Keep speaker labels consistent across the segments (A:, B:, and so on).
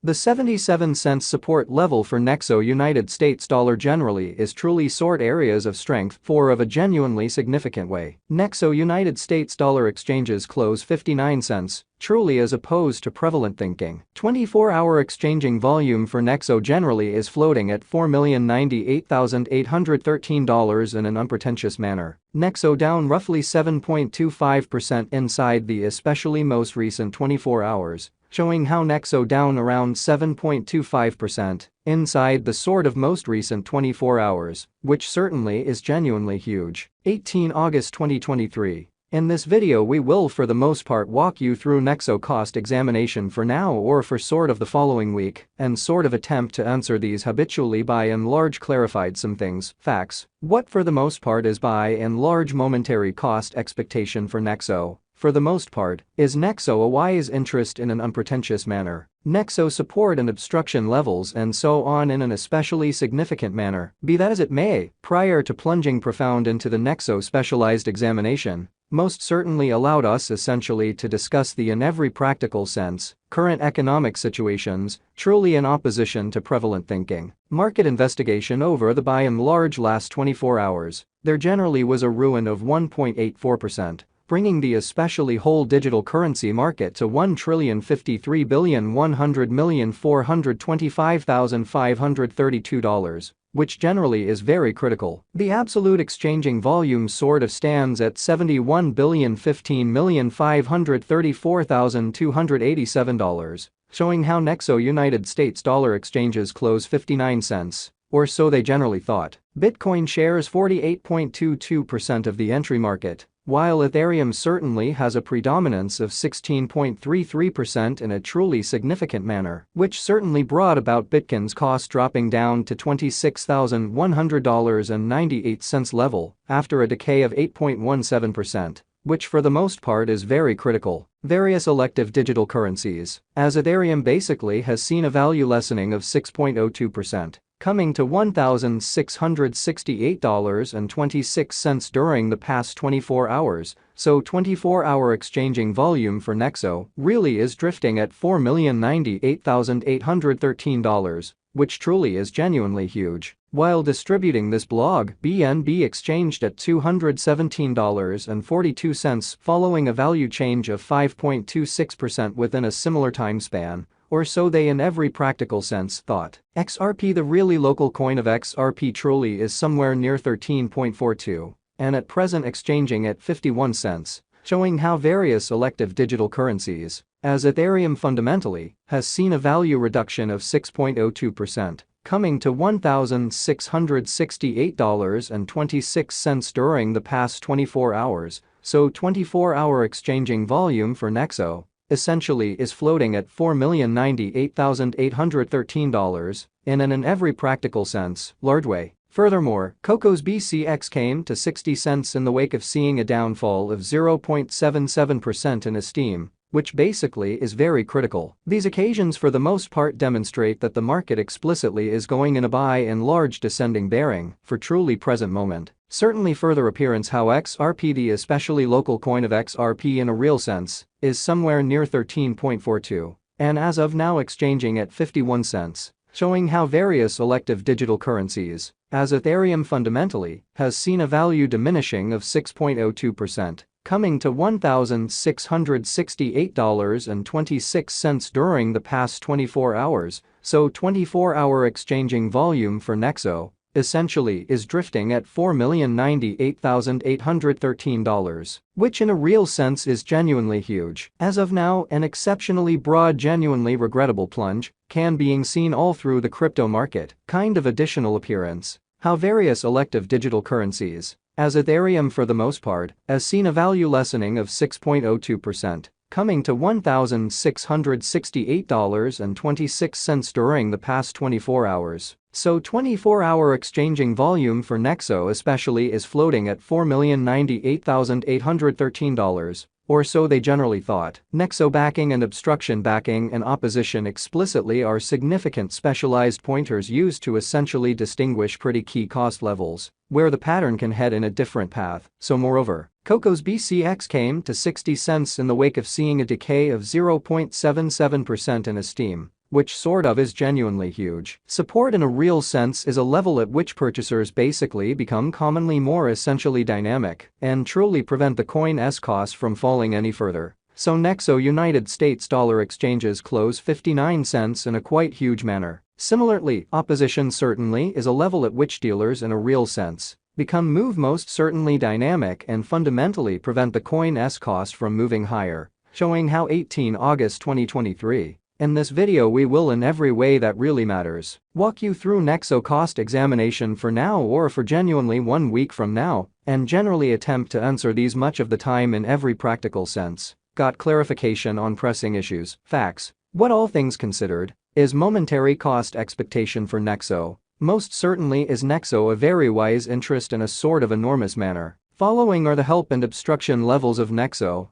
A: The 77-cent support level for Nexo United States dollar generally is truly sought areas of strength for of a genuinely significant way. Nexo United States dollar exchanges close 59 cents, truly as opposed to prevalent thinking. 24-hour exchanging volume for Nexo generally is floating at $4,098,813 in an unpretentious manner. Nexo down roughly 7.25% inside the especially most recent 24 hours. Showing how Nexo down around 7.25% inside the sort of most recent 24 hours, which certainly is genuinely huge. 18 August 2023. In this video we will for the most part walk you through Nexo cost examination for now or for sort of the following week and sort of attempt to answer these habitually by and large clarified some things, facts, what for the most part is by and large momentary cost expectation for Nexo. For the most part, is Nexo a wise interest in an unpretentious manner? Nexo support and obstruction levels and so on in an especially significant manner. Be that as it may, prior to plunging profound into the Nexo specialized examination, most certainly allowed us essentially to discuss the in every practical sense, current economic situations, truly in opposition to prevalent thinking. Market investigation over the by and large last 24 hours, there generally was a ruin of 1.84%. Bringing the especially whole digital currency market to $1,053,100,425,532, which generally is very critical. The absolute exchanging volume sort of stands at $71,015,534,287, showing how Nexo United States dollar exchanges close 59 cents. Or so they generally thought. Bitcoin shares 48.22% of the entry market, while Ethereum certainly has a predominance of 16.33% in a truly significant manner, which certainly brought about Bitcoin's cost dropping down to $26,100.98 level after a decay of 8.17%. Which for the most part is very critical. Various elective digital currencies, as Ethereum basically has seen a value lessening of 6.02%. Coming to $1,668.26 during the past 24 hours, so 24-hour exchanging volume for Nexo really is drifting at $4,098,813, which truly is genuinely huge. While distributing this blog, BNB exchanged at $217.42 following a value change of 5.26% within a similar time span. Or so they in every practical sense thought. XRP, the really local coin of XRP, truly is somewhere near 13.42 and at present exchanging at 51 cents, showing how various elective digital currencies, as Ethereum fundamentally, has seen a value reduction of 6.02%, coming to $1,668.26 during the past 24 hours, so 24-hour exchanging volume for Nexo essentially is floating at $4,098,813 in an in every practical sense, large way. Furthermore, Coco's BCX came to 60 cents in the wake of seeing a downfall of 0.77% in esteem, which basically is very critical. These occasions for the most part demonstrate that the market explicitly is going in a by and large descending bearing for truly present moment. Certainly further appearance how XRP, the especially local coin of XRP in a real sense, is somewhere near 13.42 and as of now exchanging at 51 cents, showing how various elective digital currencies, as Ethereum fundamentally, has seen a value diminishing of 6.02%. Coming to $1,668.26 during the past 24 hours, so 24-hour exchanging volume for Nexo essentially is drifting at $4,098,813, which in a real sense is genuinely huge. As of now, an exceptionally broad, genuinely regrettable plunge can being seen all through the crypto market, kind of additional appearance, how various elective digital currencies, as Ethereum for the most part, has seen a value lessening of 6.02%, coming to $1,668.26 during the past 24 hours. So 24-hour exchanging volume for Nexo especially is floating at $4,098,813, or so they generally thought. Nexo backing and obstruction backing and opposition explicitly are significant specialized pointers used to essentially distinguish pretty key cost levels, where the pattern can head in a different path. So moreover, Coco's BCX came to 60 cents in the wake of seeing a decay of 0.77% in esteem, which sort of is genuinely huge. Support in a real sense is a level at which purchasers basically become commonly more essentially dynamic and truly prevent the coin's cost from falling any further. So Nexo United States dollar exchanges close 59 cents in a quite huge manner. Similarly, opposition certainly is a level at which dealers in a real sense become most certainly dynamic and fundamentally prevent the coin's cost from moving higher, showing how 18 August 2023. In this video we will in every way that really matters walk you through Nexo cost examination for now or for genuinely 1 week from now, and generally attempt to answer these much of the time in every practical sense. Got clarification on pressing issues, facts. What all things considered is momentary cost expectation for Nexo. Most certainly is Nexo a very wise interest in a sort of enormous manner. Following are the help and obstruction levels of Nexo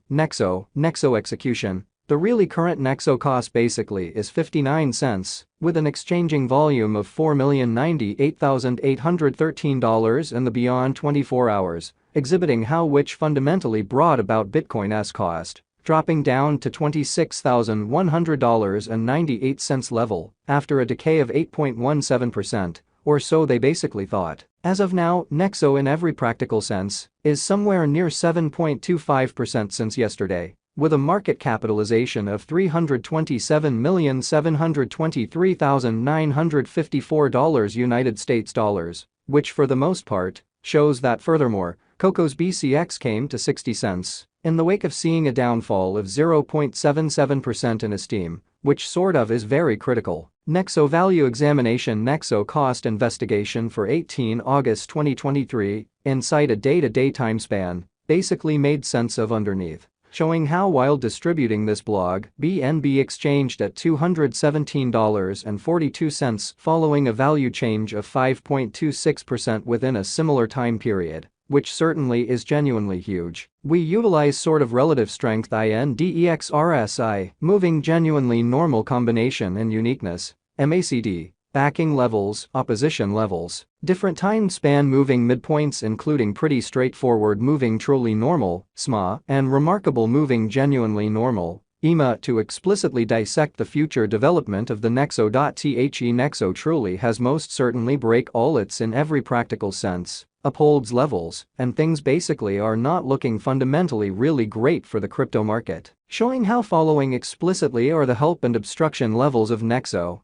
A: execution. The really current Nexo cost basically is 59 cents, with an exchanging volume of $4,098,813 in the beyond 24 hours, exhibiting how which fundamentally brought about Bitcoin's cost dropping down to $26,100.98 level after a decay of 8.17%, or so they basically thought. As of now, Nexo in every practical sense is somewhere near 7.25% since yesterday, with a market capitalization of $327,723,954 United States dollars, which for the most part shows that furthermore, Coco's BCX came to 60 cents in the wake of seeing a downfall of 0.77% in esteem, which sort of is very critical. Nexo value examination. Nexo cost investigation for 18 August 2023 inside a day-to-day time span basically made sense of underneath, showing how while distributing this blog, BNB exchanged at $217.42 following a value change of 5.26% within a similar time period, which certainly is genuinely huge. We utilize sort of relative strength INDEX RSI, moving genuinely normal combination and uniqueness, MACD, backing levels, opposition levels, different time span moving midpoints including pretty straightforward moving truly normal, SMA, and remarkable moving genuinely normal, EMA to explicitly dissect the future development of the Nexo.The Nexo truly has most certainly break all its in every practical sense, upholds levels, and things basically are not looking fundamentally really great for the crypto market. Showing how following explicitly are the help and obstruction levels of Nexo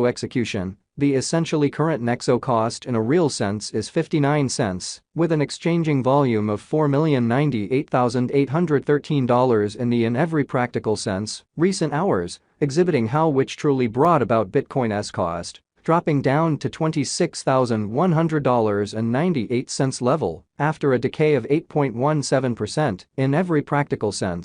A: execution. The essentially current Nexo cost in a real sense is 59 cents, with an exchanging volume of $4,098,813 in every practical sense, recent hours, exhibiting how which truly brought about Bitcoin's cost dropping down to $26,100.98 level after a decay of 8.17% in every practical sense.